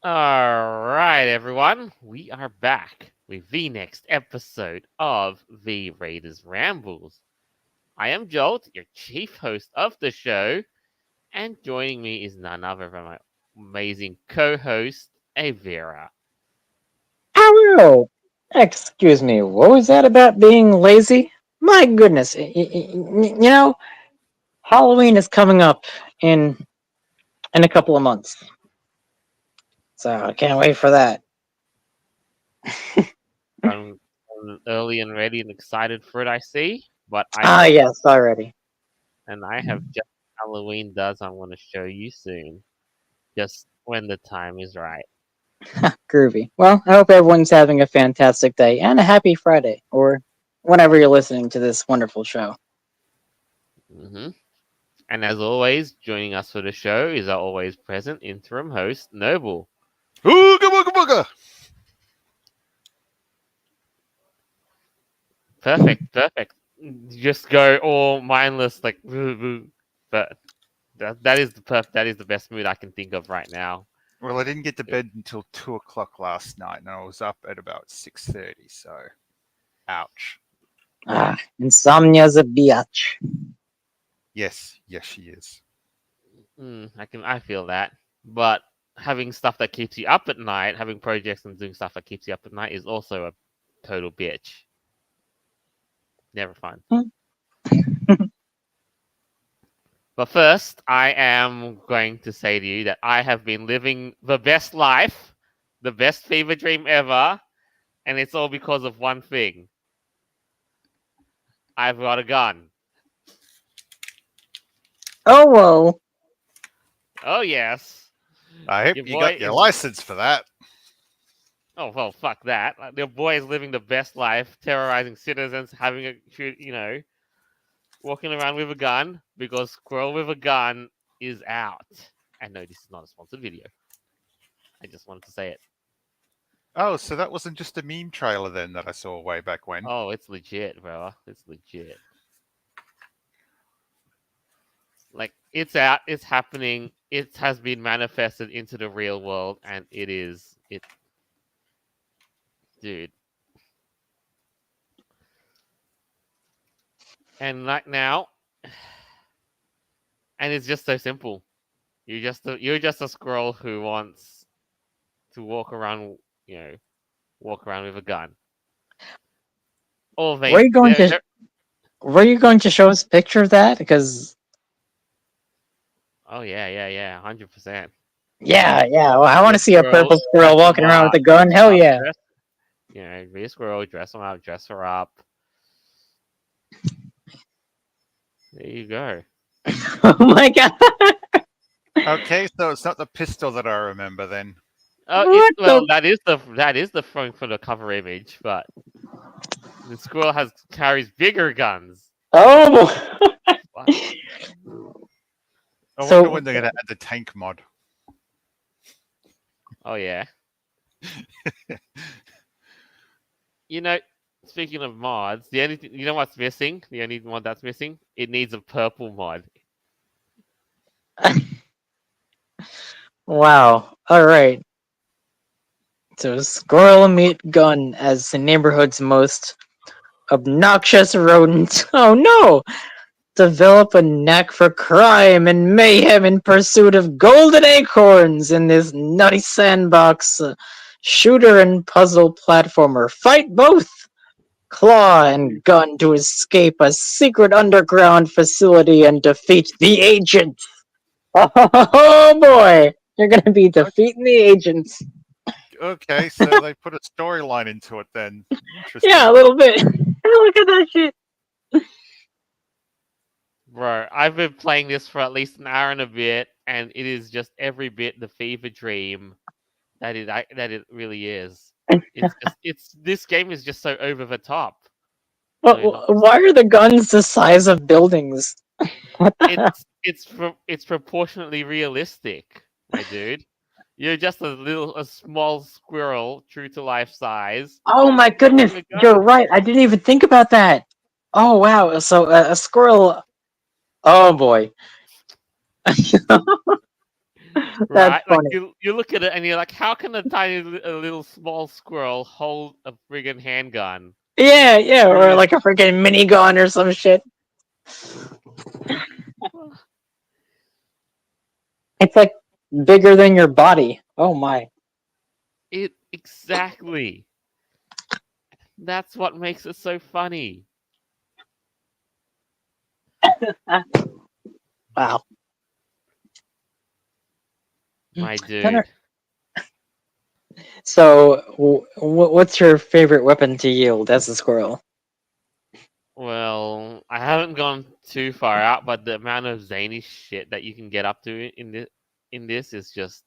All right, everyone, we are back with the next episode of the Raiders Rambles. I am Jolt, your chief host of the show, and joining me is none other than my amazing co-host, Avira. Hello. Excuse me, what was that about being lazy? My goodness, Halloween is coming up in a couple of months, so I can't wait for that. I'm early and ready and excited for it. I see, but I Ah, also yes, already. I have just Halloween does. I want to show you soon, just when the time is right. Groovy. Well, I hope everyone's having a fantastic day and a happy Friday, or whenever you're listening to this wonderful show. hmm And as always, joining us for the show is our always present interim host, Noble. Ooga booga booga. Perfect. Just go all mindless, like, but that is the best mood I can think of right now. Well, I didn't get to bed until 2 o'clock last night, and I was up at about 6:30. So, ouch. Insomnia's a biatch. Yes, she is. I feel that, but having stuff that keeps you up at night, having projects and doing stuff that keeps you up at night is also a total bitch. Never fun. But first, I am going to say to you that I have been living the best life, the best fever dream ever, and it's all because of one thing. I've got a gun. Oh, whoa. Oh yes, I hope your you boy got your is. license for that. Oh well, fuck that. Your boy is living the best life, terrorizing citizens, having walking around with a gun because Squirrel with a gun is out. And no, this is not a sponsored video. I just wanted to say it. Oh, so that wasn't just a meme trailer then that I saw way back when. Oh, it's legit, bro. It's legit. Like it's out, it's happening, it has been manifested into the real world, and dude. And like now, and it's just so simple. You're just a squirrel who wants to you know, walk around with a gun. Or Were they, you going to they're Were you going to show us a picture of that? Because oh yeah, 100%. yeah. Well, I want Be a to see a squirrel, purple squirrel dress them walking around with up, a gun. Hell yeah. dress, be a squirrel, dress them up, dress her up. There you go. Oh my god. Okay, so it's not the pistol that I remember then. What the? That is the front for the cover image, but the squirrel has carries bigger guns. Oh. What? I wonder So when they're going to add the tank mod. Oh yeah. You know, speaking of mods, the only you know what's missing? The only mod that's missing? It needs a purple mod. wow. All right. So squirrel meat gun as the neighborhood's most obnoxious rodent. Oh no! Develop a knack for crime and mayhem in pursuit of golden acorns in this nutty sandbox shooter and puzzle platformer. Fight both claw and gun to escape a secret underground facility and defeat the agents. Oh boy, you're gonna be defeating the agents. Okay, so they put a storyline into it then. Yeah, Interesting. a little bit. Look at that shit. Bro, I've been playing this for at least an hour and a bit, and it is just every bit the fever dream that it really is. It's this game is just so over the top. I mean, not Why are the guns the size of buildings? What the hell? it's proportionately realistic, my dude. You're just a small squirrel, true to life size, Oh my walking goodness, with a you're gun. right. I didn't even think about that. Oh wow, so a squirrel. Oh boy. That's right? Like funny. you look at it and you're like, how can a a little small squirrel hold a friggin' handgun? Yeah, yeah, or Yeah. like a freaking minigun or some shit. It's like bigger than your body. Oh my. It exactly. That's what makes it so funny, Wow. my Connor, dude. so, what's your favorite weapon to yield as a squirrel? Well, I haven't gone too far out, but the amount of zany shit that you can get up to in this is just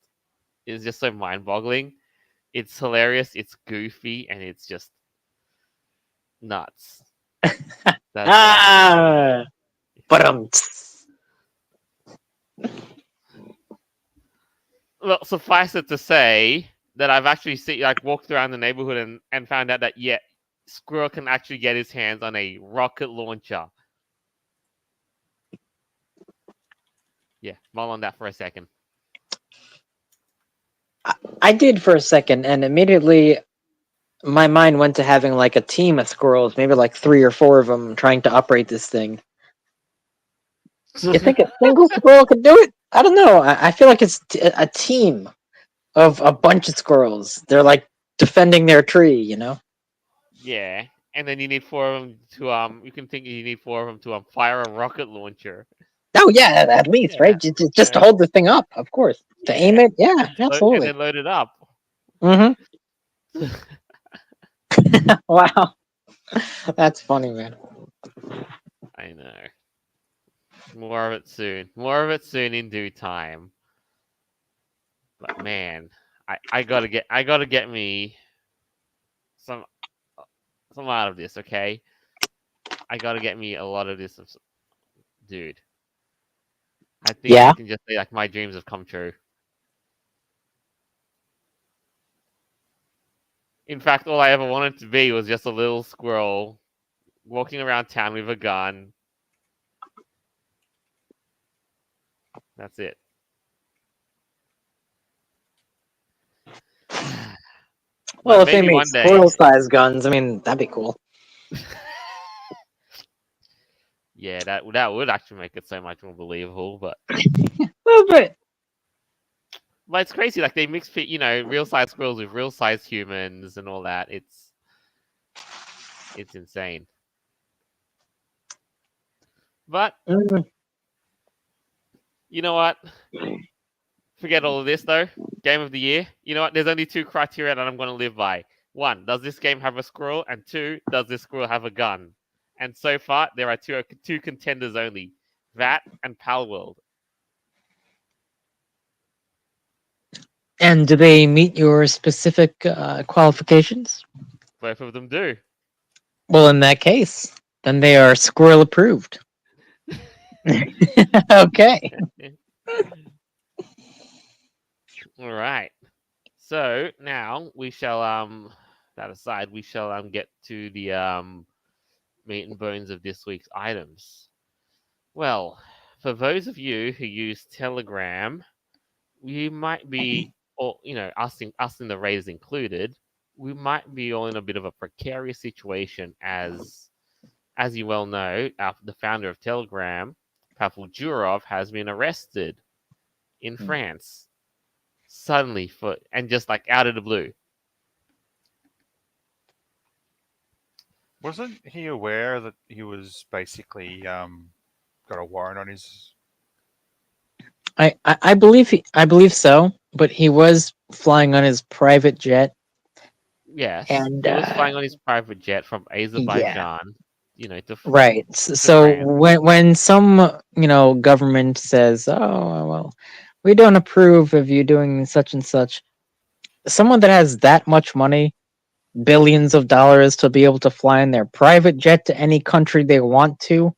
so mind-boggling. It's hilarious, it's goofy, and it's just nuts. That's what I have to say. Ah, but Well, suffice it to say that I've actually walked around the neighborhood and found out that yeah, Squirrel can actually get his hands on a rocket launcher. Yeah, mull on that for a second. I did for a second, and immediately my mind went to having like a team of squirrels, maybe like 3 or 4 of them, trying to operate this thing. You think a single squirrel could do it? I don't know. I feel like it's a team of a bunch of squirrels. They're like defending their tree, you know? Yeah, and then you need 4 of them to You can think you need 4 of them to fire a rocket launcher. Oh yeah, at least, right? Yeah, Just to hold the thing up, of course. To aim yeah, it, yeah, and absolutely. then load it up. Mm-hmm. Wow, that's funny, man. I know. More of it soon. More of it soon in due time. But man, I gotta get me some some out of this, okay? I gotta get me a lot of this, dude. I think I Yeah. can just say like my dreams have come true. In fact, all I ever wanted to be was just a little squirrel walking around town with a gun. That's it. Well, But if they maybe made one day. squirrel-sized guns, I mean, that'd be cool. Yeah, that would actually make it so much more believable. Well, But it's crazy. Like they mix, real size squirrels with real size humans and all that. It's insane. But mm, you know what? Forget all of this though. Game of the year. You know what? There's only 2 criteria that I'm going to live by. 1, does this game have a squirrel? And 2, does this squirrel have a gun? And so far, there are two contenders only: that and Palworld. and do they meet your specific qualifications? Both of them do. Well, in that case, then they are squirrel approved. Okay. All right. So now we shall that aside, we shall get to the meat and bones of this week's items. Well, for those of you who use Telegram, you might be, or us in the Raiders included, we might be all in a bit of a precarious situation as you well know, the founder of Telegram, Pavel Durov, has been arrested in France suddenly and just like out of the blue. Wasn't he aware that he was basically got a warrant on his? I believe so, but he was flying on his private jet, Yes, and he was flying on his private jet from yeah, Azerbaijan, right. to So France. when some government says, "Oh well, we don't approve of you doing such and such," someone that has that much money, billions of dollars, to be able to fly in their private jet to any country they want to,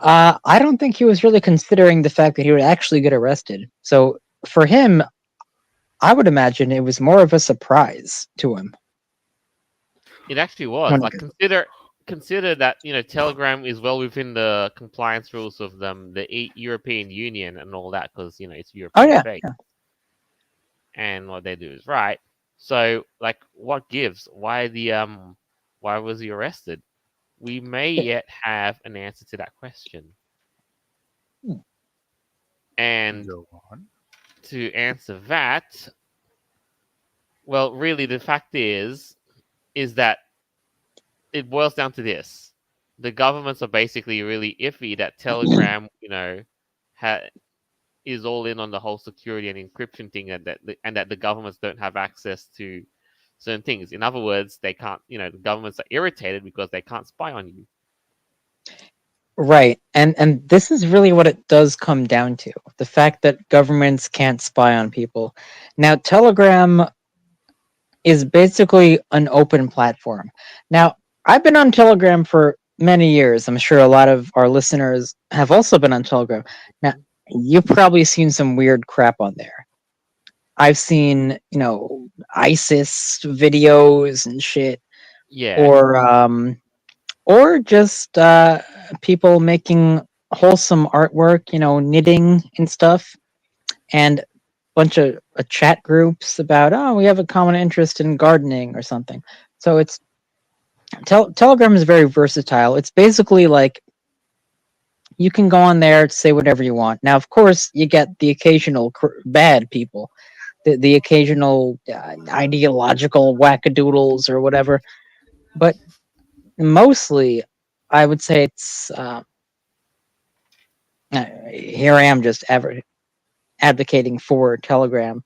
I don't think he was really considering the fact that he would actually get arrested. So for him, I would imagine it was more of a surprise to him. It actually was When, like consider that Telegram is well within the compliance rules of the European Union and all that because it's Oh European yeah, based and what they do is right. So like, what gives? Why was he arrested? We may yeah. yet have an answer to that question. Hmm. And Go on. to answer that, well, really, the fact is that it boils down to this: the governments are basically really iffy that Telegram, ha- is all in on the whole security and encryption thing, and that the governments don't have access to certain things. In other words, they can't. The governments are irritated because they can't spy on you. Right. And this is really what it does come down to. The fact that governments can't spy on people. Now, Telegram is basically an open platform. Now, I've been on Telegram for many years. I'm sure a lot of our listeners have also been on Telegram. Now, you've probably seen some weird crap on there. I've seen, ISIS videos and shit, Yeah, or just people making wholesome artwork, knitting and stuff, and bunch of chat groups about, oh, we have a common interest in gardening or something. So it's Telegram is very versatile. It's basically like you can go on there to say whatever you want. Now, of course, you get the occasional bad people, the occasional ideological wackadoodles or whatever, but mostly, I would say it's here I am just advocating for Telegram.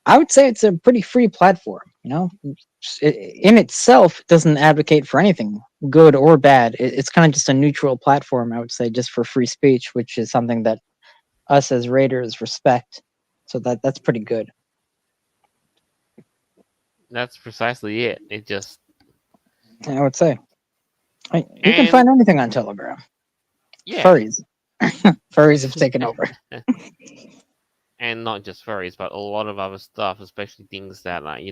I would say it's a pretty free platform. In itself, it doesn't advocate for anything good or bad. It's kind of just a neutral platform. I would say just for free speech, which is something that us as raiders respect. So that's pretty good. that's precisely it. It just I would say you can and find anything on Telegram. yeah, Furries, furries have taken over. and not just furries, but a lot of other stuff, especially things that like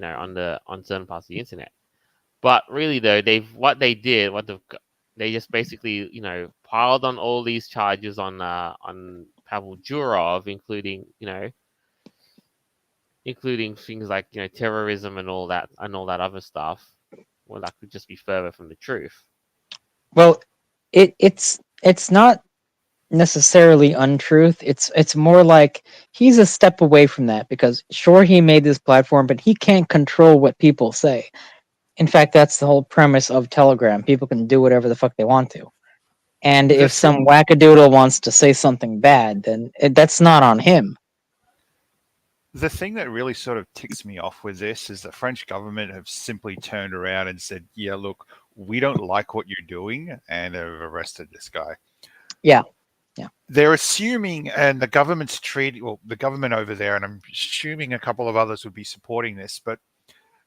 on certain parts of the internet. But really, though, they just basically piled on all these charges on Pavel Durov, including things like terrorism and all that other stuff. Well, that could just be further from the truth. Well, it's not necessarily untruth. It's more like he's a step away from that because sure he made this platform, but he can't control what people say. In fact, that's the whole premise of Telegram. People can do whatever the fuck they want to. And The if some thing, wackadoodle wants to say something bad, then that's not on him. the thing that really sort of ticks me off with this is the French government have simply turned around and said, "Yeah, look, we don't like what you're doing," and have arrested this guy. Yeah. Yeah. They're assuming, and the government's treating, well, the government over there, and I'm assuming a couple of others would be supporting this, but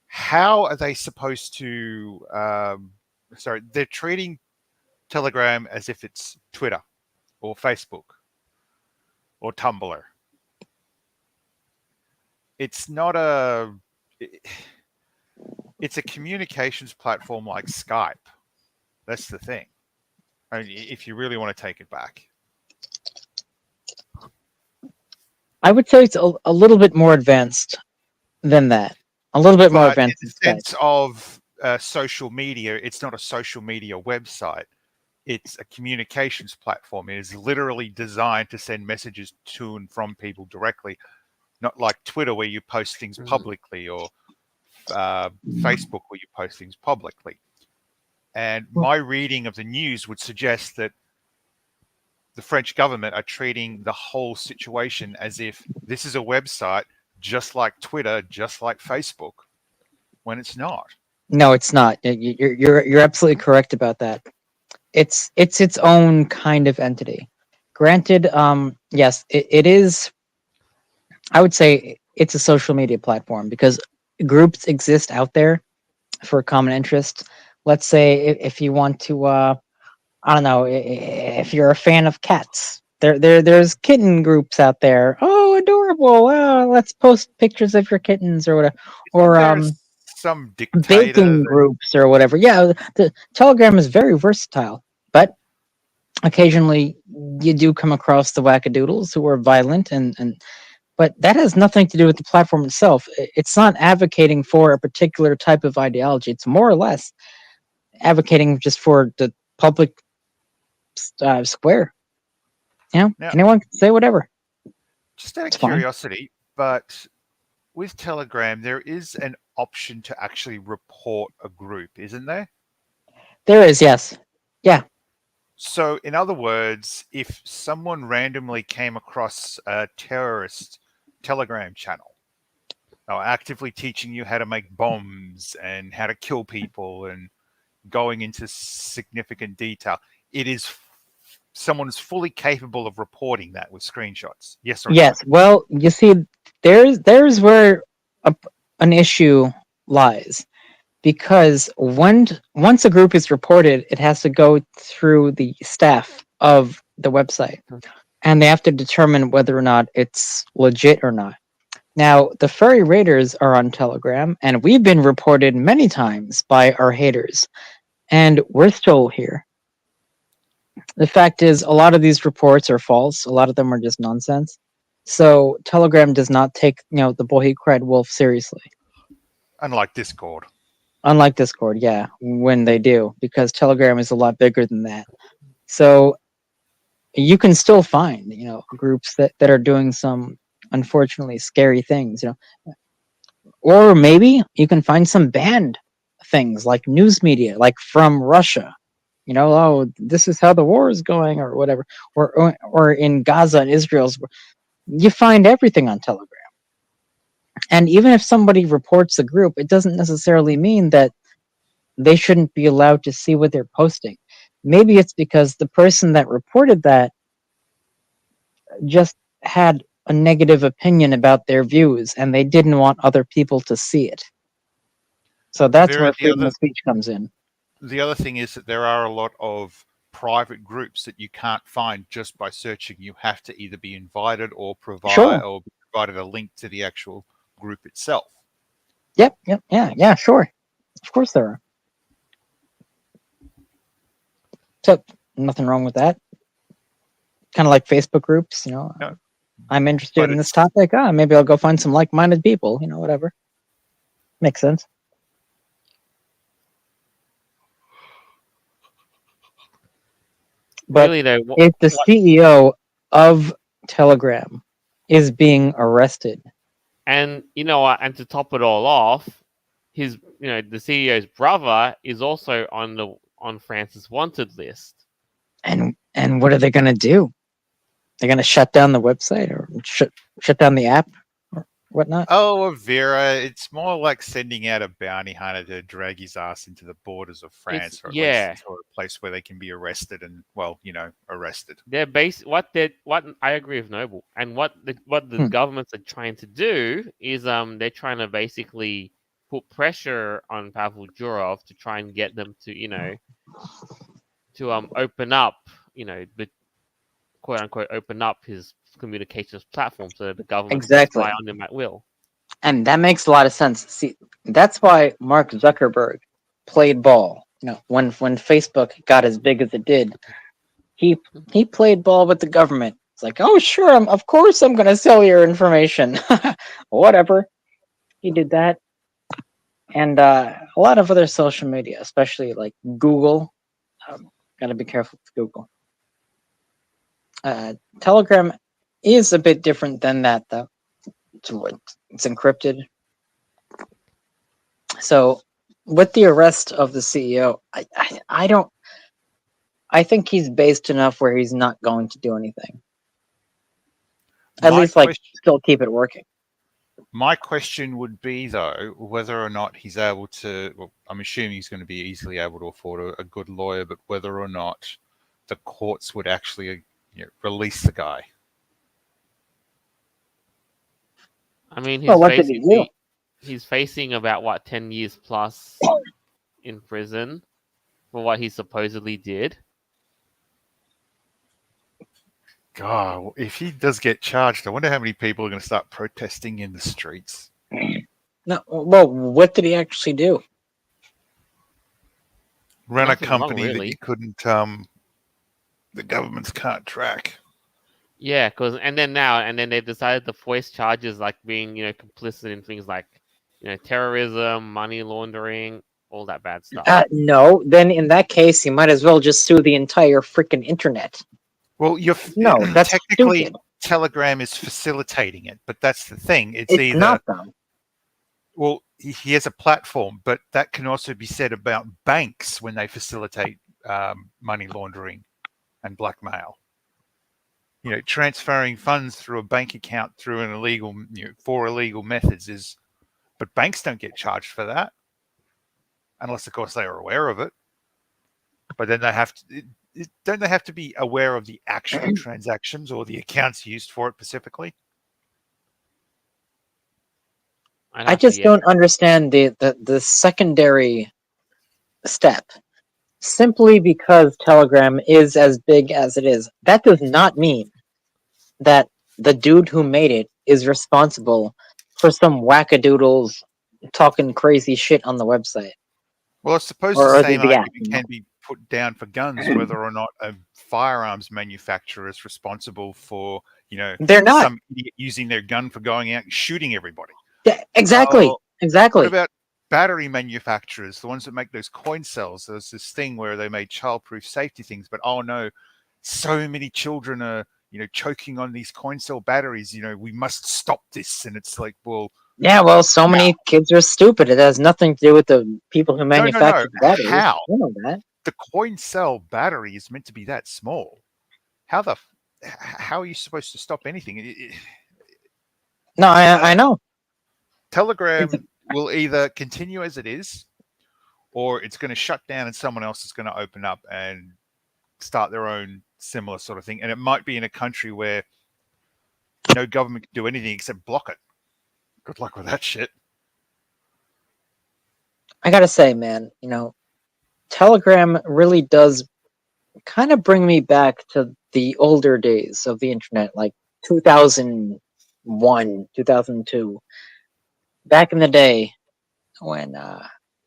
how are they supposed to? Sorry, they're treating Telegram as if it's Twitter or Facebook or Tumblr. It's not a. It's a communications platform like Skype. That's the thing. I mean, if you really want to take it back. I would say it's a little bit more advanced than that. A little bit more But in advanced the than Skype. sense of social media, it's not a social media website. It's a communications platform. It is literally designed to send messages to and from people directly, not like Twitter where you post things publicly or Facebook where you post things publicly. And my reading of the news would suggest that the French government are treating the whole situation as if this is a website just like Twitter, just like Facebook, when it's not. No, it's not. You're absolutely correct about that. It's its own kind of entity. Granted, yes, it is. I would say it's a social media platform because groups exist out there for common interests. Let's say if you want to, I don't know, if you're a fan of cats, there's kitten groups out there. Oh, adorable! Let's post pictures of your kittens or whatever. Isn't Or there a some dictator. baking groups or whatever. Yeah, the Telegram is very versatile, but occasionally you do come across the wackadoodles who are violent and but that has nothing to do with the platform itself. It's not advocating for a particular type of ideology. It's more or less advocating just for the public square. You know, Now, anyone can say whatever. just out of It's fine. curiosity, but with Telegram, there is an option to actually report a group, isn't there? There is, yes. Yeah. So, in other words, if someone randomly came across a terrorist Telegram channel, actively teaching you how to make bombs and how to kill people and going into significant detail, it is someone's fully capable of reporting that with screenshots. Yes or no? Yes. Well, you see, there's where an issue lies. Because once a group is reported, it has to go through the staff of the website, and they have to determine whether or not it's legit or not. Now, the furry raiders are on Telegram, and we've been reported many times by our haters, and we're still here. The fact is, a lot of these reports are false. A lot of them are just nonsense. So Telegram does not take the boy who cried wolf seriously. Unlike Discord. Unlike Discord, yeah, when they do, because Telegram is a lot bigger than that. So you can still find, groups that are doing some unfortunately scary things, or maybe you can find some banned things like news media, like from Russia. Oh, this is how the war is going, or whatever, or in Gaza and Israel's. You find everything on Telegram. And even if somebody reports a group, it doesn't necessarily mean that they shouldn't be allowed to see what they're posting. Maybe it's because the person that reported that just had a negative opinion about their views and they didn't want other people to see it. So that's where freedom of speech comes in. The other thing is that there are a lot of private groups that you can't find just by searching. You have to either be invited or provided a link to the actual group itself. Yep, yeah, sure. Of course there are. So nothing wrong with that. Kind of like Facebook groups, I'm interested in this topic. Maybe I'll go find some like-minded people, whatever. Makes sense. But really, though, if the CEO of Telegram is being arrested, and and to top it all off, his the CEO's brother is also on France's wanted list. And what are they going to do? They're going to shut down the website or shut down the app or whatnot? Oh, Vera, it's more like sending out a bounty hunter to drag his ass into the borders of France, or at least into a place where they can be arrested and, arrested. They're what I agree with Noble, and what the governments are trying to do is they're trying to basically put pressure on Pavel Durov to try and get them to open up the quote unquote open up his communications platform so that the government can spy on him at will. And that makes a lot of sense. See, that's why Mark Zuckerberg played ball. When Facebook got as big as it did, he played ball with the government. It's like, oh sure, of course I'm going to sell your information. Whatever. He did that, and a lot of other social media, especially like Google. Got to be careful with Google. Telegram is a bit different than that, though. It's encrypted. So, with the arrest of the CEO, I don't. I think he's based enough where he's not going to do anything. At least, still keep it working. My question would be, though, whether or not he's able to. Well, I'm assuming he's going to be easily able to afford a good lawyer, but whether or not the courts would actually release the guy. I mean, what did he do? He's facing about 10 years plus in prison for what he supposedly did. God, if he does get charged, I wonder how many people are going to start protesting in the streets. No, well, what did he actually do? Run a Nothing wrong, company that really. you couldn't, the governments can't track. Yeah, and then they decided to voice charges like being, complicit in things like, terrorism, money laundering, all that bad stuff. No, then in that case, you might as well just sue the entire freaking internet. Well, No, that's technically stupid. Telegram is facilitating it, but that's the thing. It's It's either, not though. well, he has a platform, but that can also be said about banks when they facilitate money laundering and blackmail. Transferring funds through a bank account through an illegal, for illegal methods is, but banks don't get charged for that, unless, of course, they are aware of it. But then they have to, don't they have to be aware of the actual transactions or the accounts used for it specifically? I just don't understand the secondary step. Simply because Telegram is as big as it is, that does not mean that the dude who made it is responsible for some wackadoodles talking crazy shit on the website. Well, I suppose Or the same the app. argument can be put down for guns, whether or not a firearms manufacturer is responsible for, They're not. some idiot using their gun for going out and shooting everybody. Yeah, exactly. Oh, Exactly. What about battery manufacturers, the ones that make those coin cells? There's this thing where they made childproof safety things, but oh no, so many children are, choking on these coin cell batteries. We must stop this. And it's like, well, Yeah, well, so many kids are stupid. It has nothing to do with the people who no. manufacture the batteries. How? You know that. The coin cell battery is meant to be that small. How are you supposed to stop anything? No, I know. Telegram will either continue as it is, or it's going to shut down and someone else is going to open up and start their own similar sort of thing. And it might be in a country where no government can do anything except block it. Good luck with that shit. I gotta say, man, Telegram really does kind of bring me back to the older days of the internet, like 2001, 2002. Back in the day when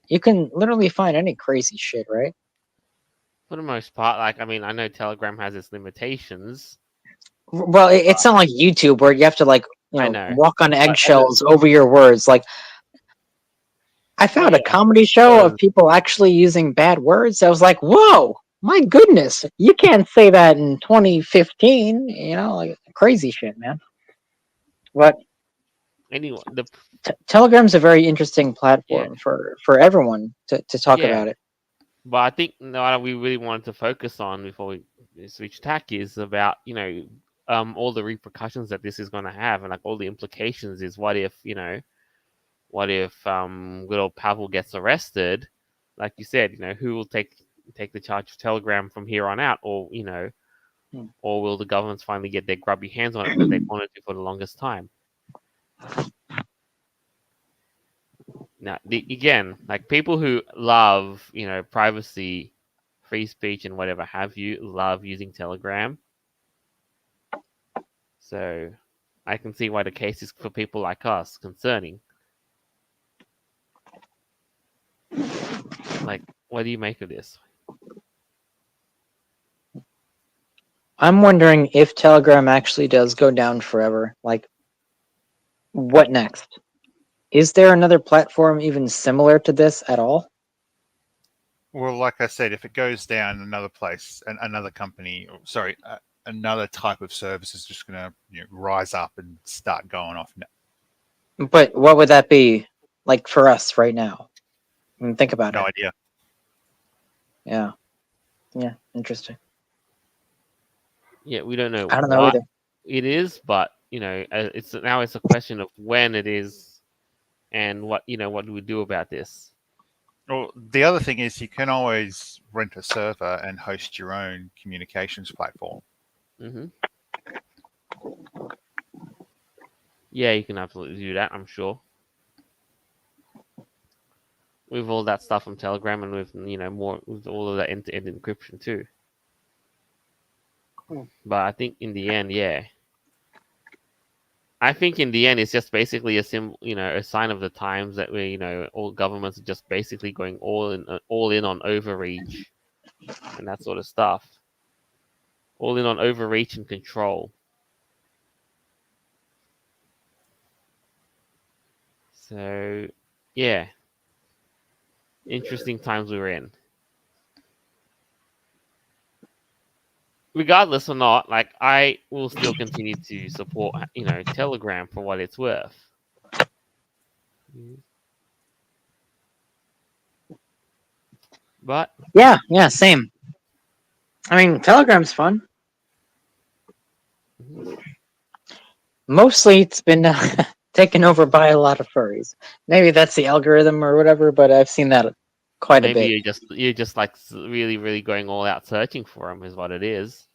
you can literally find any crazy shit, right? For the most part, I know Telegram has its limitations. Well, it's not like YouTube where you have to I know. walk on eggshells over your words. Like, I found a comedy show of people actually using bad words. I was like, whoa, my goodness, you can't say that in 2015. Like crazy shit, man. But anyway, Telegram's a very interesting platform for everyone to talk about it. But I think what we really wanted to focus on before we switch tack is about all the repercussions that this is going to have, and like all the implications is what if good old Pavel gets arrested, like you said, who will take the charge of Telegram from here on out, or or will the governments finally get their grubby hands on it that they wanted to for the longest time? Now, again, like people who love, privacy, free speech, and whatever have you, love using Telegram. So I can see why the case is for people like us concerning. Like, what do you make of this? I'm wondering if Telegram actually does go down forever. Like, what next? Is there another platform even similar to this at all? Well, like I said, if it goes down, another place, another company, another type of service is just going to rise up and start going off. But what would that be like for us right now? Think about it. No idea. Yeah, interesting. Yeah, we don't know. I don't know either. It is, but it's a question of when it is, and what do we do about this? Well, the other thing is you can always rent a server and host your own communications platform. Mm-hmm. Yeah, you can absolutely do that, I'm sure. With all that stuff from Telegram and with more with all of that end-to-end encryption too. But I think in the end, yeah. I think in the end, it's just basically a a sign of the times that all governments are just basically going all in on overreach and that sort of stuff, all in on overreach and control. So, yeah, interesting times we're in. Regardless or not, like I will still continue to support, Telegram for what it's worth. But Yeah, yeah, same. I mean, Telegram's fun. Mostly, it's been taken over by a lot of furries. Maybe that's the algorithm or whatever, but I've seen that quite a maybe bit. you're just like really really going all out searching for them is what it is.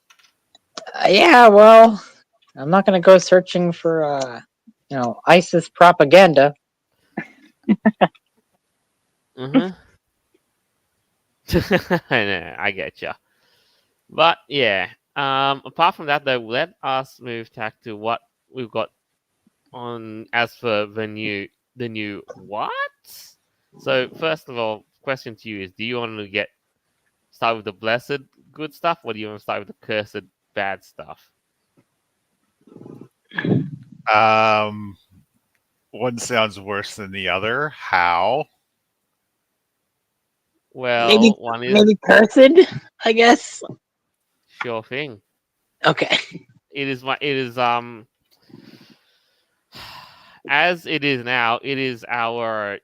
Yeah, well, I'm not gonna go searching for ISIS propaganda. Mm-hmm. I know, I get you. But yeah, apart from that though, let us move back to what we've got on as for the new what? So first of all, question to you is: do you want to start with the blessed good stuff, or do you want to start with the cursed bad stuff? One sounds worse than the other. How? Maybe Well, one is maybe cursed, I guess. sure thing. Okay. It is as it is now. It is our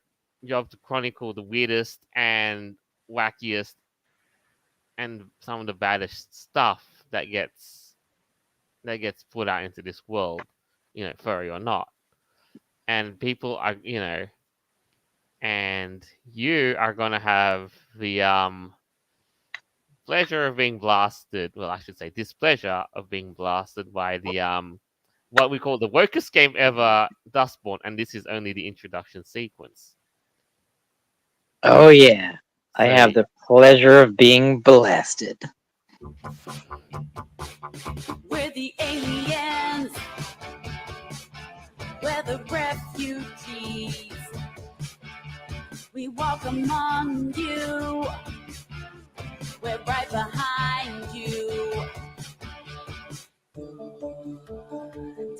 job to chronicle the weirdest and wackiest and some of the baddest stuff that gets put out into this world, furry or not. And people are, and you are gonna have the pleasure of being blasted. Well, I should say displeasure of being blasted by the what we call the wokest game ever, Dustborn, and this is only the introduction sequence. Oh yeah, I So have the pleasure of being blasted. We're the aliens. We're the refugees. We walk among you. We're right behind you.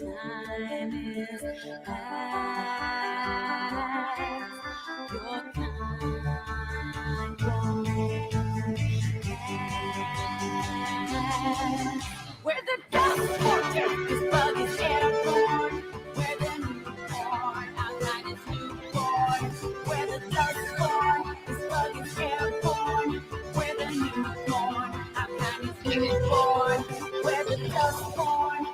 Time is past. Your kind won't last. We're the dust fortress. This bug is airborne. We're the newborn. Our kind is newborn. We're the dust born. This bug is airborne. We're the newborn. Our kind is newborn. We're the dust born.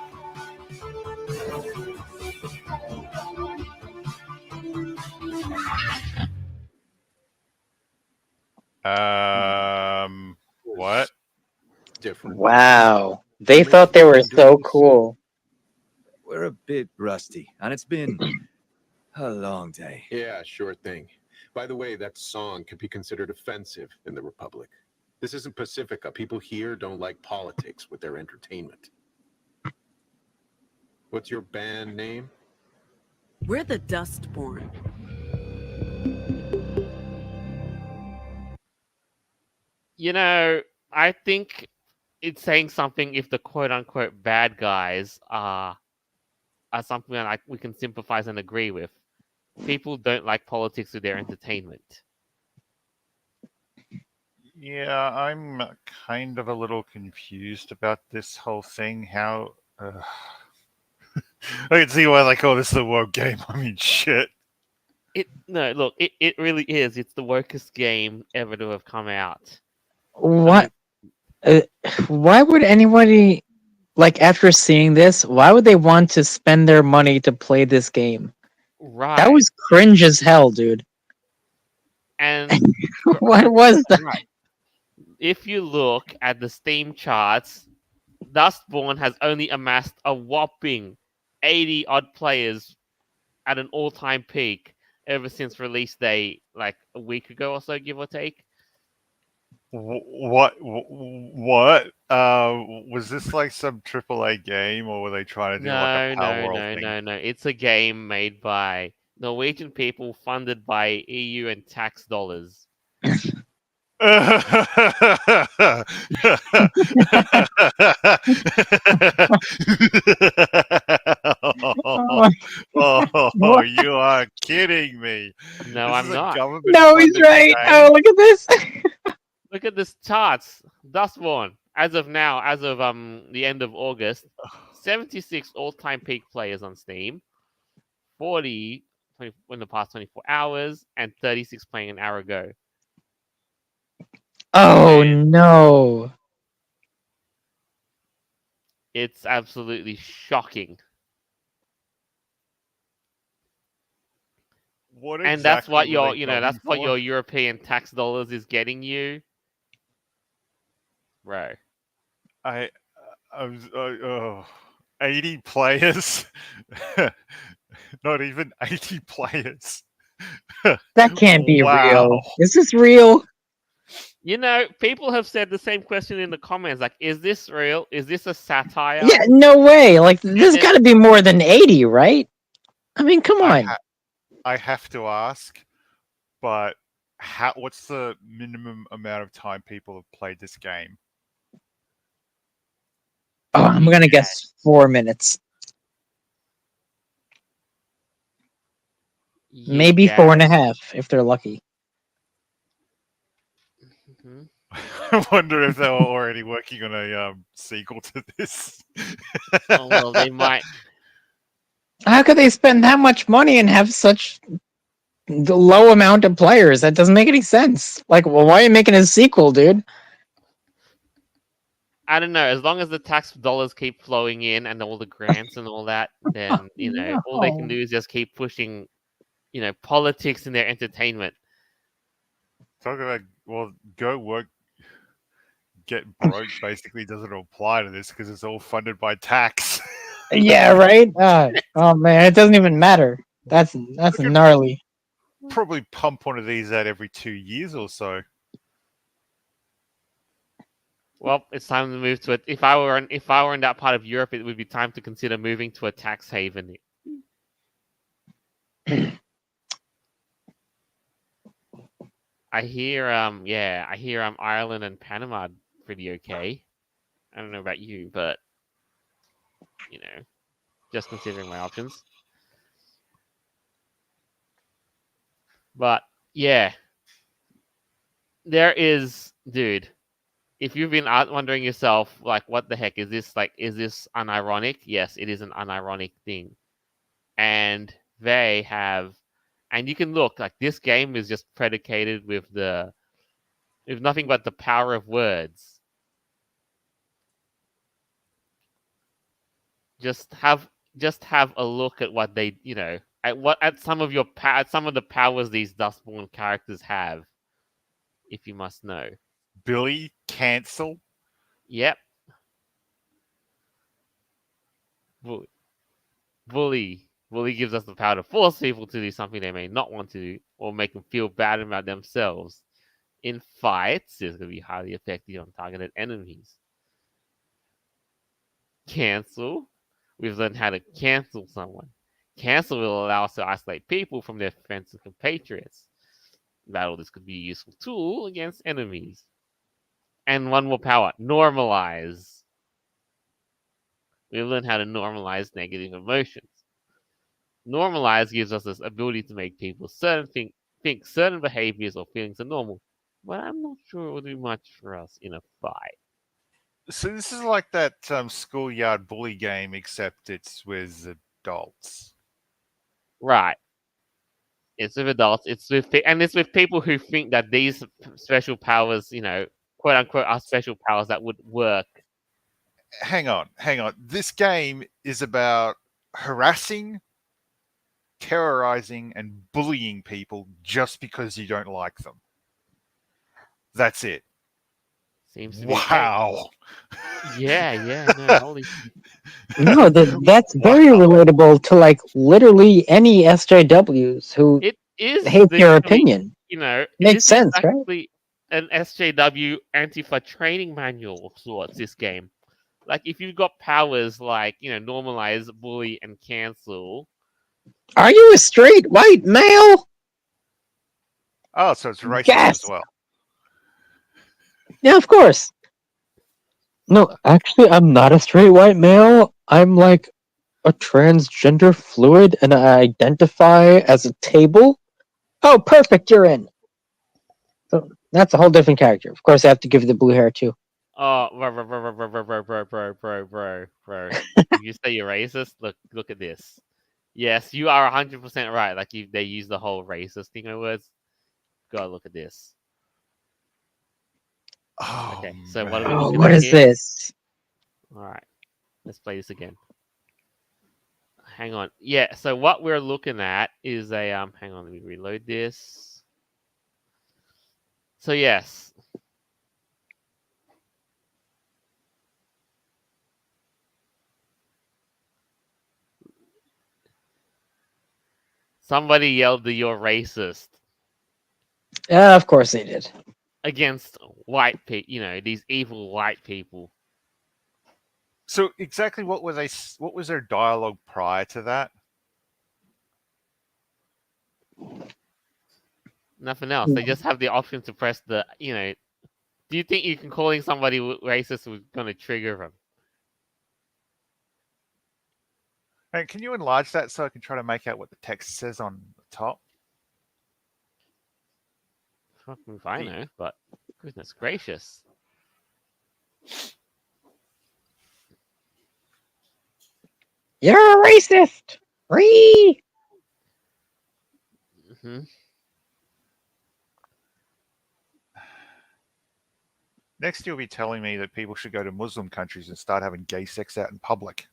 What? Different. Wow, they What thought makes they you were been so doing this? cool. We're a bit rusty, and it's been a long day. Yeah, sure thing. By the way, that song could be considered offensive in the Republic. This isn't Pacifica. People here don't like politics with their entertainment. What's your band name? We're the Dustborn. I think it's saying something if the quote unquote bad guys are something that we can sympathize and agree with. People don't like politics with their entertainment. Yeah, I'm kind of a little confused about this whole thing. How? I can see why they call this the woke game. I mean, shit. It really is. It's the wokest game ever to have come out. What? Why would anybody like after seeing this? Why would they want to spend their money to play this game? Right. That was cringe as hell, dude. And What was that? right. If you look at the Steam charts, Dustborn has only amassed a whopping 80 odd players at an all-time peak ever since release day, like a week ago or so, give or take. What? Was this like some AAA game, or were they trying to do like a No, Power no, World no, thing? no, no. It's a game made by Norwegian people, funded by EU and tax dollars. Oh, you are kidding me. No, This I'm is a not. No, he's government-funded right. game. Oh, look at this. Look at this charts. Dustborn. As of now, as of the end of August, 76 all-time peak players on Steam, 40 in the past 24 hours, and 36 playing an hour ago. Oh And no. it's absolutely shocking. What And that's what exactly were your, they you know, going that's what for? your European tax dollars is getting you, bro. I was 80 players. Not even 80 players. That can't be Wow. real. Is this real? You know, people have said the same question in the comments, like, is this real? Is this a satire? Yeah, no way. Like, there's then- got to be more than 80, right? I mean, come on. I have to ask, but what's the minimum amount of time people have played this game? Oh, I'm gonna guess 4 minutes. Maybe Yeah. 4.5 if they're lucky. Mhm. I wonder if they were already working on a sequel to this. Oh, well, they might. How could they spend that much money and have such the low amount of players? That doesn't make any sense. Like, well, why are you making a sequel, dude? I don't know. As long as the tax dollars keep flowing in and all the grants and all that, then all they can No. do is just keep pushing, politics in their entertainment. Talk about, well, go work, get broke basically doesn't apply to this because it's all funded by tax. Yeah, right? Oh man, it doesn't even matter. That's could- gnarly. Probably pump one of these out every 2 years or so. Well, it's time to move to it. If I were in that part of Europe, it would be time to consider moving to a tax haven. I hear Ireland and Panama are pretty okay. I don't know about you, but just considering my options. But yeah, there is, dude. If you've been wondering yourself, like, what the heck is this? Like, is this unironic? Yes, it is an unironic thing, and they have, and you can look, like, this game is just predicated with nothing but the power of words. Just have a look at what they, at some of the powers these Dustborn characters have, if you must know. Billy, cancel. Yep. Bully gives us the power to force people to do something they may not want to do, or make them feel bad about themselves. In fights, it's going to be highly effective on targeted enemies. Cancel. We've learned how to cancel someone. Cancel will allow us to isolate people from their friends and compatriots. In battle, this could be a useful tool against enemies. And one more power, normalize. We've learned how to normalize negative emotions. Normalize gives us this ability to make people think certain behaviors or feelings are normal, but I'm not sure it will do much for us in a fight. So this is like that schoolyard bully game, except it's with adults. Right. It's with adults. It's with people who think that these special powers, quote unquote, are special powers that would work. Hang on. This game is about harassing, terrorizing, and bullying people just because you don't like them. That's it. Seems to be. Wow. Yeah. No, holy. No, that's very relatable to like literally any SJWs who It is hate your literally, opinion. It Makes is sense, right? exactly, an SJW Antifa training manual of sorts. This game, like if you've got powers like normalize, bully, and cancel. Are you a straight white male? Oh, so it's racist Yes. as well. Yeah, of course. No, actually, I'm not a straight white male. I'm like a transgender fluid, and I identify as a table. Oh, perfect. You're in. So that's a whole different character. Of course, I have to give you the blue hair too. Oh, bro. If you say you're racist, look at this. Yes, you are 100% right. Like they use the whole racist thing of words. Gotta look at this. Oh, Okay, so what are we man. Oh, looking what at is here? this? All right, let's play this again. Hang on. Yeah, so what we're looking at is a hang on, let me reload this. So yes. Somebody yelled that you're racist Of course they did. against white people, these evil white people. So exactly what was their dialogue prior to that? Nothing else. They just have the option to press do you think you can calling somebody racist was going to trigger them? Hey, can you enlarge that so I can try to make out what the text says on the top? Fucking if I know, but goodness gracious. You're a racist. Free. Hmm. Next, you'll be telling me that people should go to Muslim countries and start having gay sex out in public.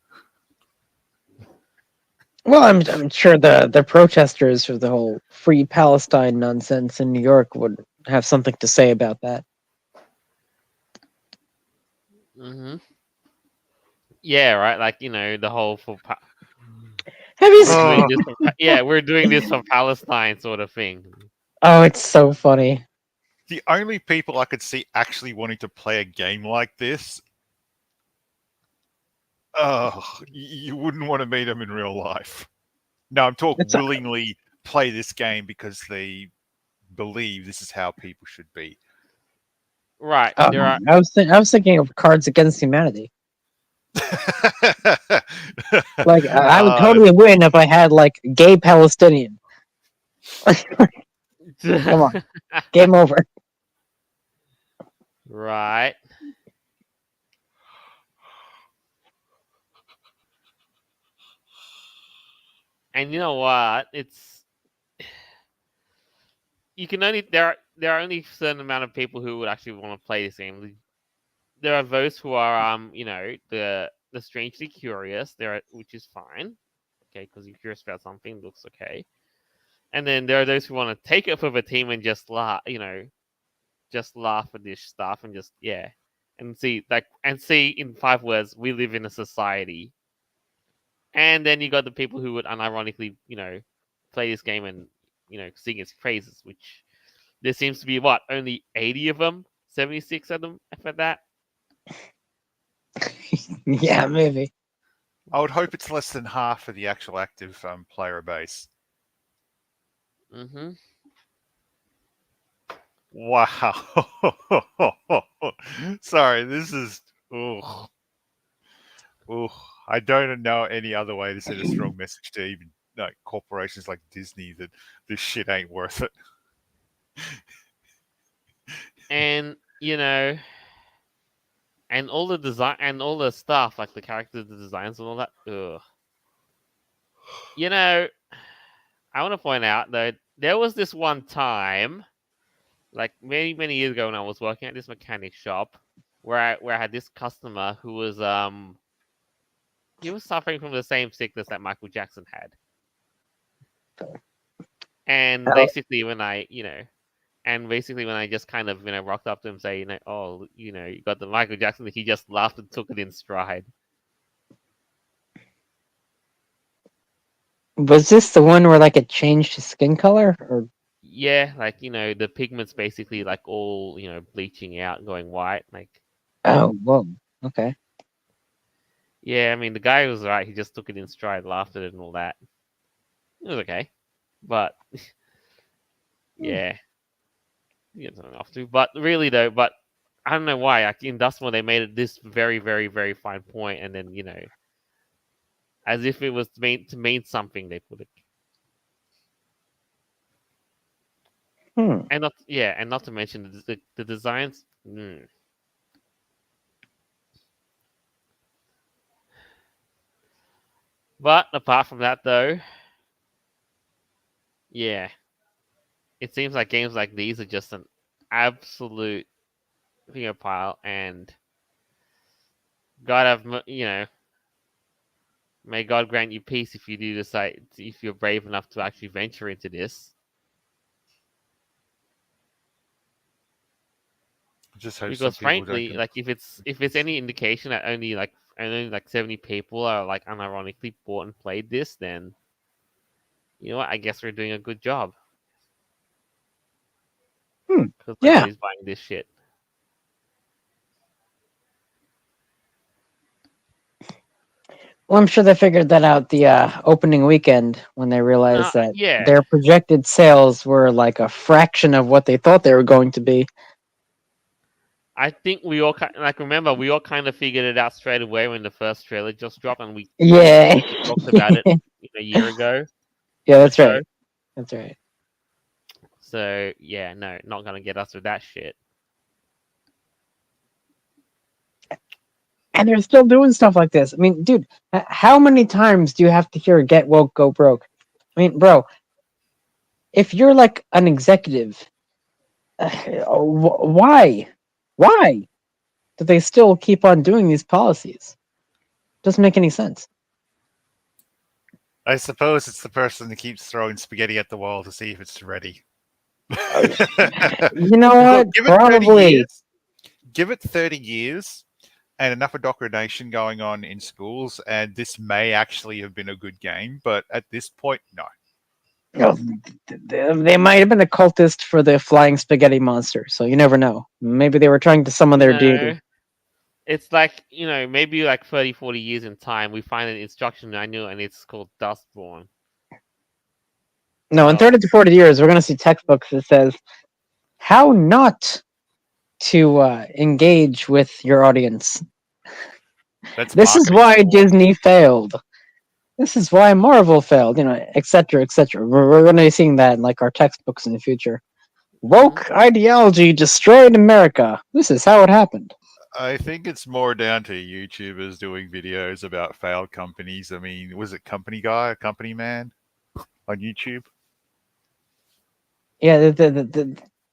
Well, I'm sure the protesters for the whole free Palestine nonsense in New York would have something to say about that. Hmm. Yeah, right. Like the whole Have you? Oh. doing this we're doing this for Palestine sort of thing. Oh, it's so funny. The only people I could see actually wanting to play a game like this, you wouldn't want to meet them in real life. No, I'm talking It's- willingly play this game because they believe this is how people should be. Right. Oh, There are. I was thinking of Cards Against Humanity. Like I would totally win if I had like gay Palestinian. Come on, game over. Right. And you know what? It's you can only there are only a certain amount of people who would actually want to play this game. There are those who are the strangely curious. Which is fine, okay, because you're curious about something, looks okay. And then there are those who want to take it for the team and just laugh, just laugh at this stuff and just and see in 5 words, we live in a society. And then you got the people who would unironically, play this game and sing its praises, which there seems to be only 80 of them, 76 of them for that. Yeah, maybe. I would hope it's less than half of the actual active player base. Mm-hmm. Wow. Sorry, this is. Oh, I don't know any other way to send a strong message to even corporations like Disney that this shit ain't worth it. And and all the design and all the stuff, like the characters, the designs, and all that. Ugh. I want to point out though, there was this one time, like many many years ago, when I was working at this mechanic shop, where I had this customer who was he was suffering from the same sickness that Michael Jackson had, and Oh. basically when I just kind of rocked up to him, say you got the Michael Jackson, he just laughed and took it in stride. Was this the one where like it changed his skin color? Or Yeah, like the pigment's basically like all bleaching out, going white. Like, Oh, whoa. Okay. yeah, I mean the guy was right. He just took it in stride, laughed at it, and all that. It was okay, but yeah, you get something off to. But really though, but I don't know why. Like in Dustmore, they made it this very, very, very fine point, and then as if it was meant to mean something, they put it. Hmm. And not to mention the designs. But apart from that, though, yeah, it seems like games like these are just an absolute finger pile, and God have may God grant you peace if you do decide, if you're brave enough to actually venture into this. Just hope some Because people don't. frankly, like if it's any indication that only like 70 people are like unironically bought and played this, then you know what? I guess we're doing a good job. Because Yeah. nobody's buying this shit. Well, I'm sure they figured that out the opening weekend when they realized that Yeah. their projected sales were like a fraction of what they thought they were going to be. I think we all remember we all kind of figured it out straight away when the first trailer just dropped, and we Yeah. talked about it a year ago. Yeah, that's So- right. That's right. So yeah, no, not gonna get us with that shit. And they're still doing stuff like this. I mean, dude, how many times do you have to hear "get woke, go broke"? I mean, bro, if you're like an executive, why do they still keep on doing these policies? Doesn't make any sense. I suppose it's the person that keeps throwing spaghetti at the wall to see if it's ready. You know what? Look, give it 30 Probably. years. Give it 30 years and enough indoctrination going on in schools, and this may actually have been a good game. But at this point, no. Oh, they might have been a cultist for the flying spaghetti monster, so you never know. Maybe they were trying to summon their deity. It's like, maybe like 30, 40 years in time, we find an instruction manual and it's called Dustborn. No, in 30 to 40 years, we're going to see textbooks that says how not to engage with your audience. This is why Disney failed. This is why Marvel failed, etc., etc. We're going to be seeing that in like our textbooks in the future. Woke ideology destroyed America. This is how it happened. I think it's more down to YouTubers doing videos about failed companies. I mean, was it Company Guy, Company Man on YouTube? Yeah,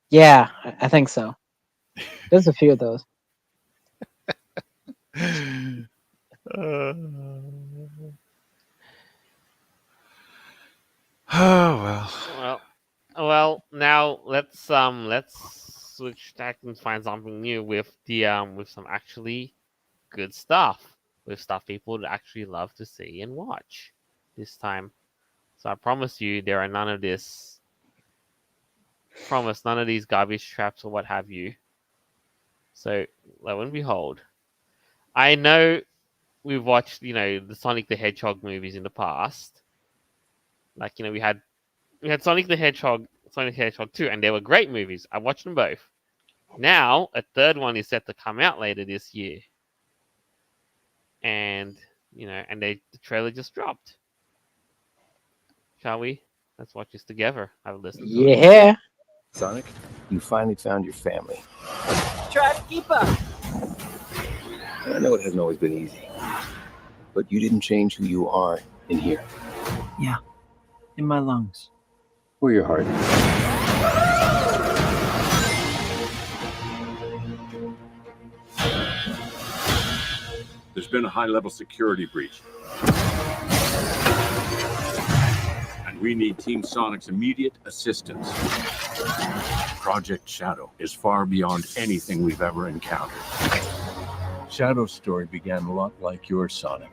yeah, I think so. There's a few of those. Oh Well, now let's switch tack and find something new with with some actually good stuff, with stuff people would actually love to see and watch this time. So I promise you, there are none of this. Promise none of these garbage traps or what have you. So lo and behold, I know we've watched the Sonic the Hedgehog movies in the past. Like we had Sonic the Hedgehog 2, and they were great movies. I watched them both. Now a third one is set to come out later this year, and the trailer just dropped. Shall we? Let's watch this together. Have a listen to it. Yeah. Sonic, you finally found your family. Try to keep up. I know it hasn't always been easy, but you didn't change who you are in here. Yeah, in my lungs. Or your heart. There's been a high-level security breach. And we need Team Sonic's immediate assistance. Project Shadow is far beyond anything we've ever encountered. Shadow's story began a lot like yours, Sonic.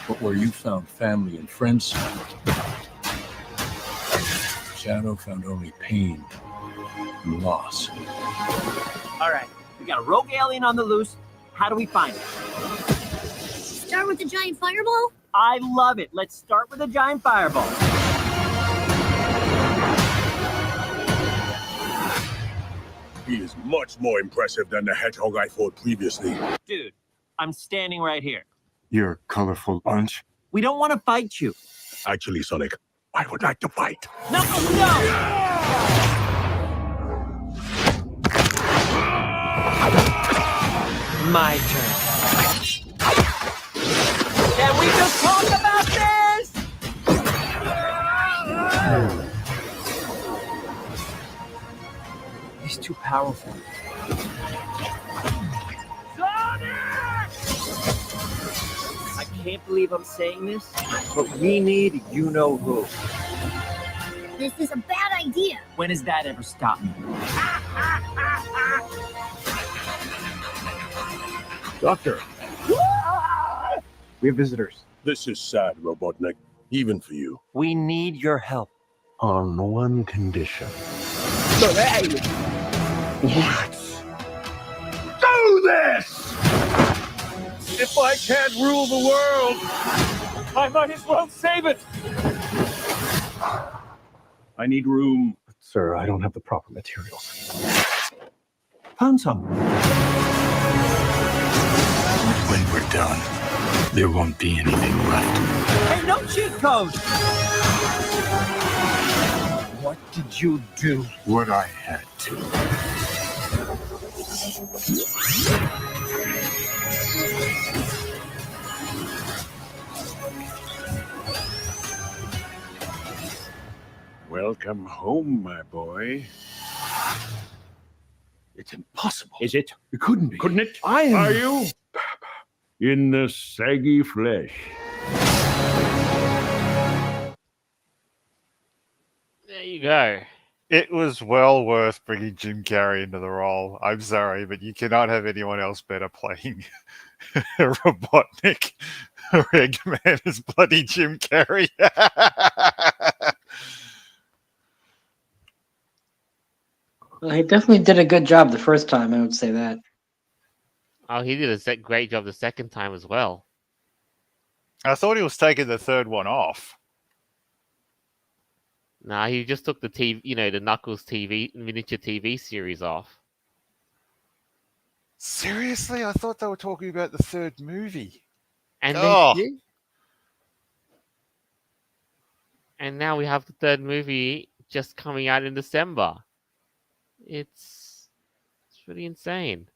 But where you found family and friends, Shadow found only pain and loss. All right, we got a rogue alien on the loose. How do we find it? Start with the giant fireball? I love it. Let's start with a giant fireball. He is much more impressive than the hedgehog I fought previously. Dude, I'm standing right here. You're a colorful bunch. We don't want to fight you. Actually, Sonic, I would like to fight. No, no! My turn. Can we just talk about this? He's too powerful. I can't believe I'm saying this, but we need you-know-who. This is a bad idea. When has that ever stopped me? Doctor, We have visitors. this is sad, Robotnik, even for you. We need your help. On one condition. What? Do this! If I can't rule the world, I might as well save it. I need room. Sir, I don't have the proper materials. Found some. When we're done, there won't be anything left. Hey, no cheat code. What did you do? What I had to. Welcome home, my boy. It's impossible. Is it? It couldn't be. Couldn't it? I am. Are you? In the saggy flesh. There you go. It was well worth bringing Jim Carrey into the role. I'm sorry, but you cannot have anyone else better playing Robotnik or Eggman as bloody Jim Carrey. Well, he definitely did a good job the first time, I would say that. Oh, he did a great job the second time as well. I thought he was taking the third one off. Nah, he just took the TV, the Knuckles TV miniature TV series off. Seriously? I thought they were talking about the third movie. And Oh. they did. And now we have the third movie just coming out in December. It's pretty insane.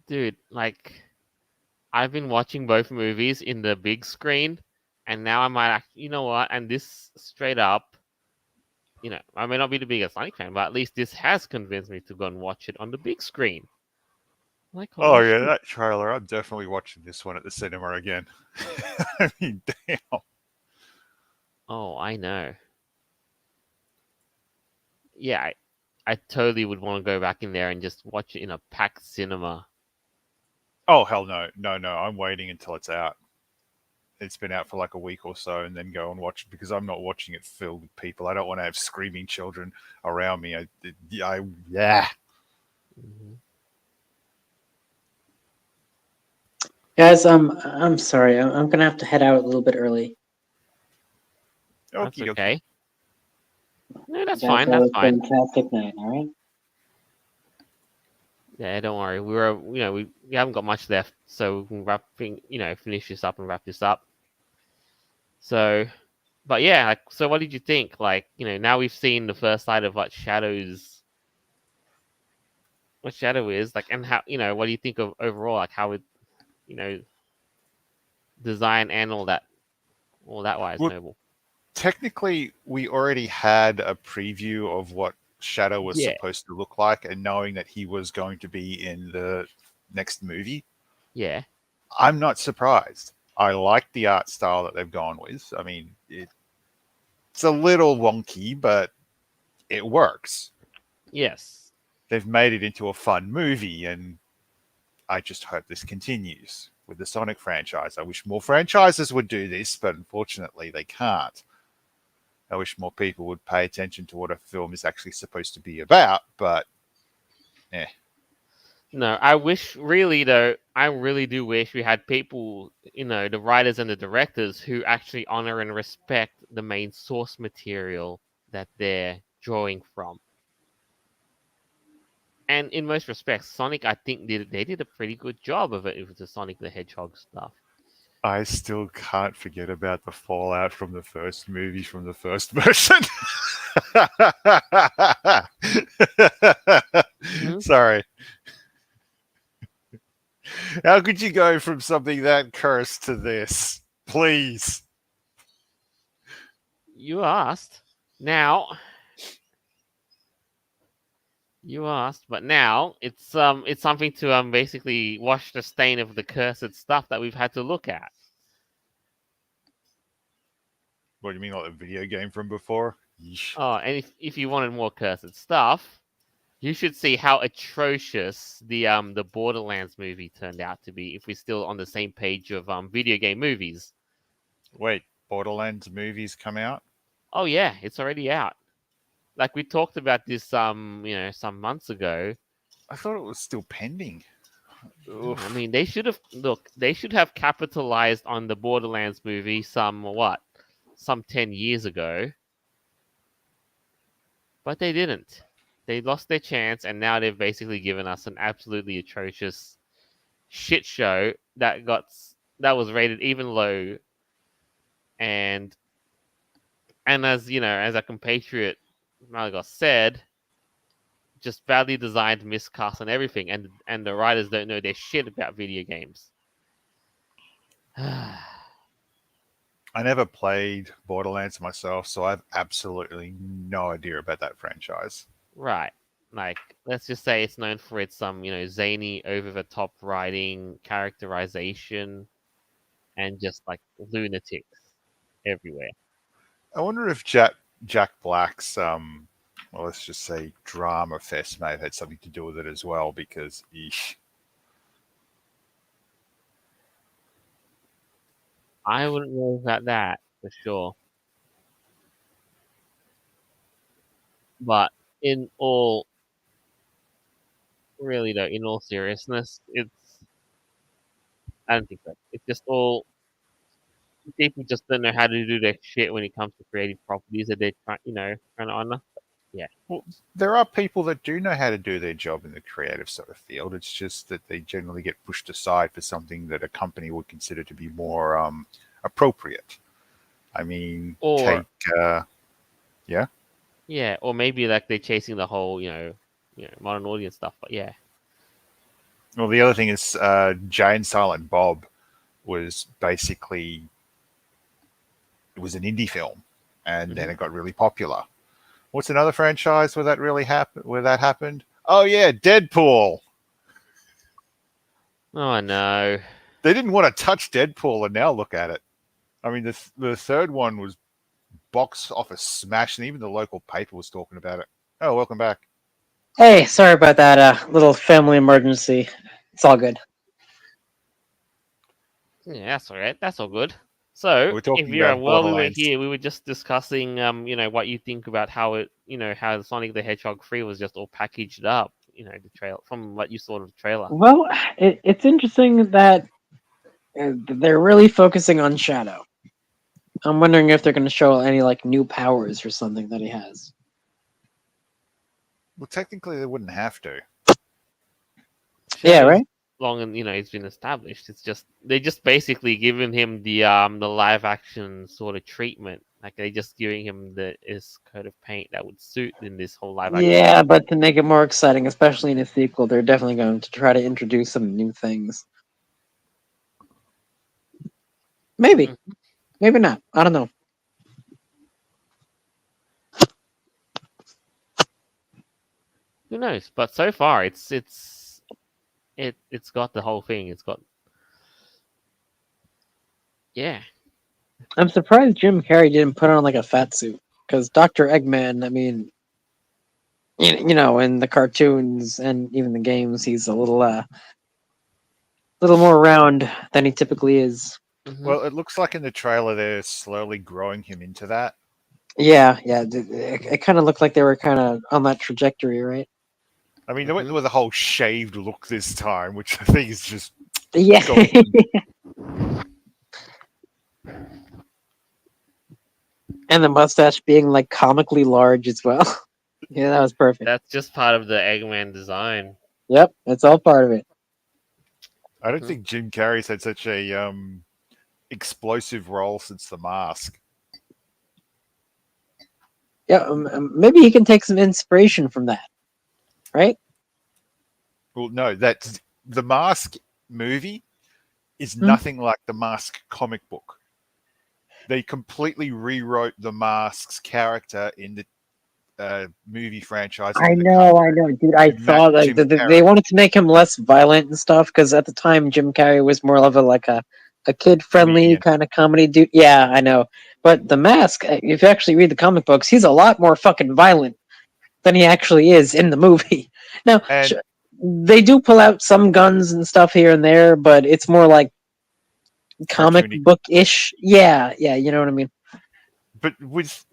Dude, like, I've been watching both movies in the big screen, and now I might actually, you know what? And this straight up, I may not be the biggest Sonic fan, but at least this has convinced me to go and watch it on the big screen. Like, Oh, holy yeah, shit. that trailer. I'm definitely watching this one at the cinema again. I mean, damn. Oh, I know. Yeah, I totally would want to go back in there and just watch it in a packed cinema. Oh, hell no. No, I'm waiting until it's out. It's been out for like a week or so and then go and watch it because I'm not watching it filled with people. I don't want to have screaming children around me. Yeah. Mhm. Guys, I'm sorry. I'm gonna have to head out a little bit early. That's Okie dokie. okay. No, that's You guys fine. have That's a fine. fantastic night. All right. Yeah, don't worry. We haven't got much left, so we can finish this up and wrap this up. So, but yeah, so what did you think? Like, now we've seen the first side of what Shadow is, like, and how, what do you think of overall, like how it, design and all that wise, Well, Noble. Technically, we already had a preview of what Shadow was Yeah. supposed to look like, and knowing that he was going to be in the next movie, Yeah. I'm not surprised. I like the art style that they've gone with. I mean, it's a little wonky, but it works. Yes. They've made it into a fun movie, and I just hope this continues. with the Sonic franchise. I wish more franchises would do this, but unfortunately they can't. I wish more people would pay attention to what a film is actually supposed to be about, but No, I wish really though. I really do wish we had people, the writers and the directors who actually honor and respect the main source material that they're drawing from. And in most respects, Sonic, I think they did a pretty good job of it with the Sonic the Hedgehog stuff. I still can't forget about the fallout from the first movie from the first version. Sorry. How could you go from something that cursed to this? Please. You asked. Now, but now it's something to basically wash the stain of the cursed stuff that we've had to look at. What do you mean, like the video game from before? Yeesh. Oh, and if you wanted more cursed stuff, you should see how atrocious the Borderlands movie turned out to be. If we're still on the same page of video game movies. Wait, Borderlands movies come out? Oh yeah, it's already out. Like we talked about this some months ago. I thought it was still pending. I mean, they should have capitalized on the Borderlands movie some 10 years ago. But they didn't. They lost their chance, and now they've basically given us an absolutely atrocious shit show that was rated even low. And as as a compatriot Malagos said, just badly designed, miscast, and everything, and the writers don't know their shit about video games. I never played Borderlands myself, so I have absolutely no idea about that franchise. Right. Like, let's just say it's known for its zany, over-the-top writing, characterization, and just like lunatics everywhere. I wonder if Jack Black's let's just say drama fest may have had something to do with it as well, because I wouldn't know about that for sure. But in all seriousness, I don't think so. It's just all people just don't know how to do their shit when it comes to creative properties that they're trying to honor. Yeah. Well, there are people that do know how to do their job in the creative sort of field. It's just that they generally get pushed aside for something that a company would consider to be more appropriate. I mean, or yeah, or maybe like they're chasing the whole modern audience stuff. But yeah. Well, the other thing is Jay and Silent Bob was basically, it was an indie film, and then it got really popular. What's another franchise where that really happened? Where that happened? Oh yeah, Deadpool. Oh no, they didn't want to touch Deadpool, and now look at it. I mean, the third one was box office smash, and even the local paper was talking about it. Oh, welcome back. Hey, sorry about that little family emergency. It's all good. Yeah, that's all right. That's all good. So, if you're while we were here, we were just discussing, what you think about how it, how Sonic the Hedgehog 3 was just all packaged up, the trailer, from what you saw of the trailer. Well, it's interesting that they're really focusing on Shadow. I'm wondering if they're going to show any new powers or something that he has. Well, technically, they wouldn't have to. Yeah, right. Long and it's been established. It's just they just basically giving him the live action sort of treatment. Like they just giving him his coat of paint that would suit in this whole live action. Yeah, but to make it more exciting, especially in a sequel, they're definitely going to try to introduce some new things. Maybe, maybe not. I don't know. Who knows? But so far, it's got the whole thing. It's got, yeah. I'm surprised Jim Carrey didn't put on a fat suit, because Dr. Eggman, I mean, in the cartoons and even the games, he's a little little more round than he typically is. Mhm. Well, it looks like in the trailer they're slowly growing him into that. Yeah, it kind of looked like they were kind of on that trajectory, right? I mean, they went Mhm. with a whole shaved look this time, which I think is just Yeah. golden. And the mustache being like comically large as well. Yeah, that was perfect. That's just part of the Eggman design. Yep, it's all part of it. I don't Mhm. think Jim Carrey's had such a explosive role since The Mask. Yeah, maybe he can take some inspiration from that, right? Well, no, that's The Mask movie is Hmm? nothing like The Mask comic book. They completely rewrote The Mask's character in the movie franchise. I in the know, country dude. I to match saw like Jim they Carrey. wanted to make him less violent and stuff because at the time Jim Carrey was more of a kid friendly Comedian. kind of comedy dude. Yeah, I know. But the Mask, if you actually read the comic books, he's a lot more fucking violent than he actually is in the movie. Now, And they do pull out some guns and stuff here and there, but it's more like comic cartoony. book ish. Yeah, you know what I mean. But with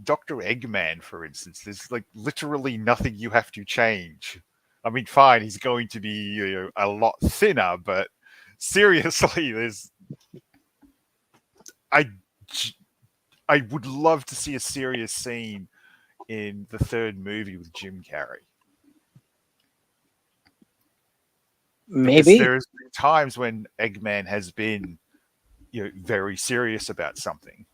Dr. Eggman, for instance, there's like literally nothing you have to change. I mean, fine, he's going to be a lot thinner, but seriously, I I would love to see a serious scene in the third movie with Jim Carrey. Because Maybe. there's been times when Eggman has been, very serious about something,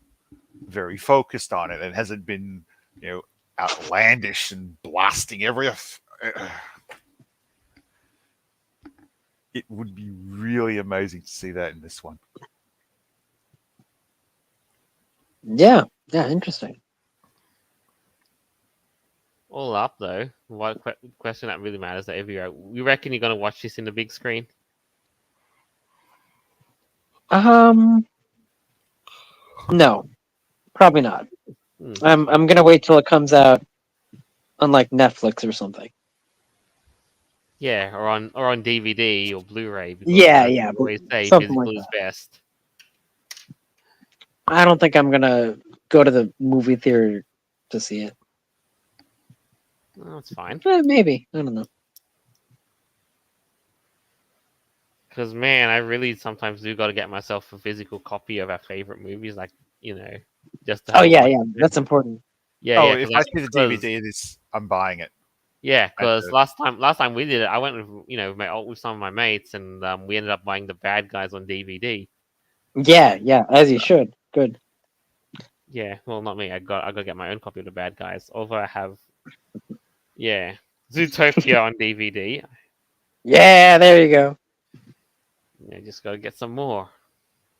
very focused on it, and hasn't been, outlandish and blasting it would be really amazing to see that in this one. Yeah, interesting. All up though, one question that really matters to everyone. You reckon you're gonna watch this in the big screen? No, probably not. Hmm. I'm gonna wait till it comes out on like Netflix or something. Yeah, or on DVD or Blu-ray. Because Yeah, as yeah, we always say, something like physical is best. I don't think I'm gonna go to the movie theater to see it. Oh, that's fine. Maybe, I don't know. Because man, I really sometimes do got to get myself a physical copy of our favorite movies, like just to Oh have yeah, one. that's important. Oh, Yeah, if I see the DVD of this, I'm buying it. Yeah, At because the- last time we did it, I went with with some of my mates, and we ended up buying The Bad Guys on DVD. Yeah, as you should. Good. Yeah, well, not me. I got to get my own copy of The Bad Guys. Although I have, Zootopia on DVD. Yeah, there you go. Yeah, just got to get some more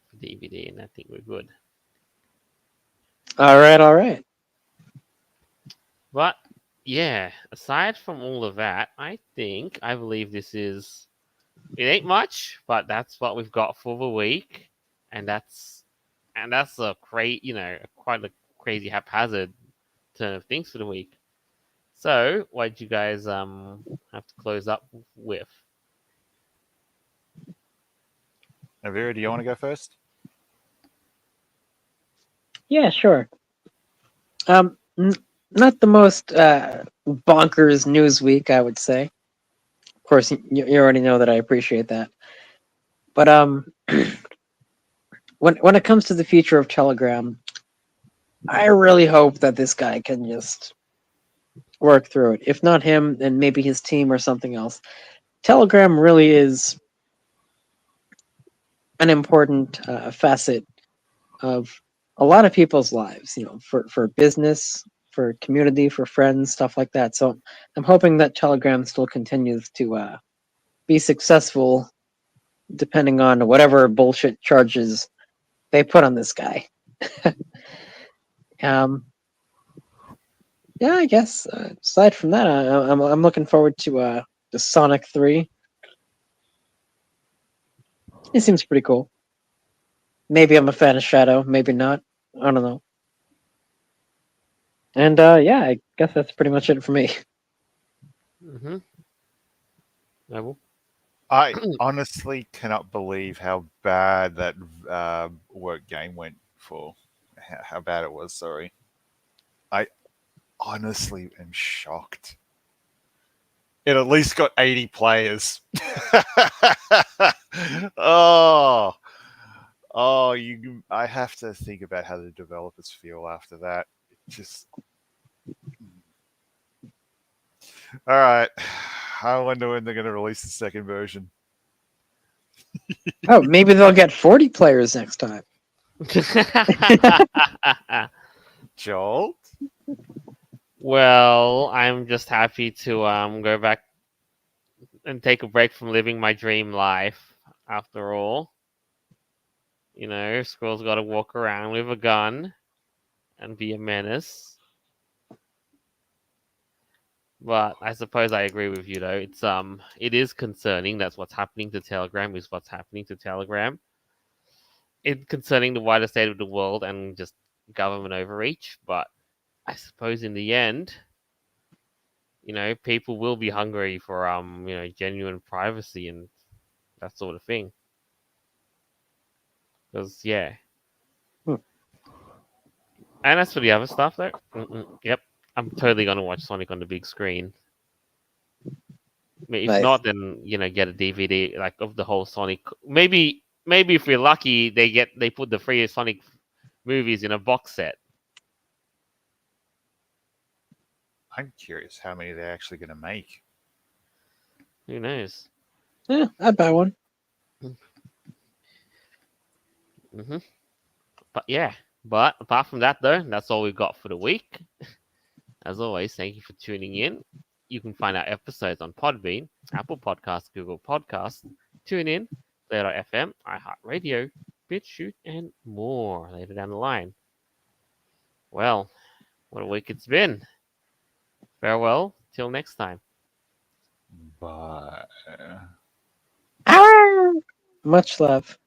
for DVD, and I think we're good. All right. But yeah, aside from all of that, I believe this is. It ain't much, but that's what we've got for the week, and that's a quite a crazy haphazard turn of things for the week. So, what did you guys have to close up with? Now, Vera, do you want to go first? Yeah, sure. Not the most bonkers news week, I would say. Of course, you already know that I appreciate that. But when it comes to the future of Telegram, I really hope that this guy can just work through it. If not him, then maybe his team or something else. Telegram really is an important facet of a lot of people's lives, for business, for community, for friends, stuff like that. So I'm hoping that Telegram still continues to be successful, depending on whatever bullshit charges they put on this guy. Yeah, I guess. Aside from that, I'm looking forward to the Sonic 3. It seems pretty cool. Maybe I'm a fan of Shadow, maybe not. I don't know. And yeah, I guess that's pretty much it for me. Mm-hmm. Level. I honestly cannot believe how bad that work game went for. How bad it was, sorry. I honestly am shocked. It at least got 80 players. Oh, I have to think about how the developers feel after that. It just. All right. I wonder when they're going to release the second version. Oh, maybe they'll get 40 players next time. Joel? Well, I'm just happy to go back and take a break from living my dream life. After all, you know, Squirrel's got to walk around with a gun and be a menace. But I suppose I agree with you though. It is concerning. That's what's happening to Telegram. Is what's happening to Telegram. It's concerning the wider state of the world and just government overreach. But I suppose in the end, you know, people will be hungry for you know, genuine privacy and that sort of thing. Because yeah. And as for the other stuff though, yep, I'm totally gonna watch Sonic on the big screen. I mean, if Nice. not, then you know, get a DVD like of the whole Sonic. Maybe if we're lucky, they put the free Sonic movies in a box set. I'm curious how many they're actually going to make. Who knows? Yeah, I'd buy one. Mm-hmm. But yeah, but apart from that though, that's all we've got for the week. As always, thank you for tuning in. You can find our episodes on Podbean, Apple Podcasts, Google Podcasts, TuneIn, Player.fm, iHeartRadio, BitChute, and more later down the line. Well, what a week it's been. Farewell, till next time. Bye. Much love.